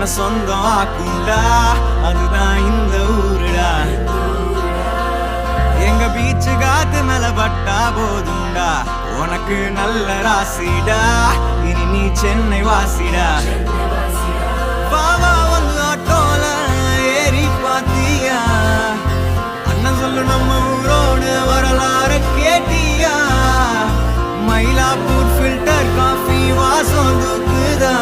உன்னை சொந்தம் ஆக்குண்டா, அதுதான் இந்த ஊருடா. எங்க பீச்சு காத்து மேல பட்டா போதுண்டா, உனக்கு நல்ல ராசிடா, இனி நீ சென்னை வாசிடா. பாவா வந்து ஆட்டோல ஏறி பாத்தியா, அண்ணன் சொல்லு நம்ம ஊரோடு வரலாறு கேட்டியா. மயிலாப்பூர் ஃபில்டர் காஃபி வாசம் தூக்குதா.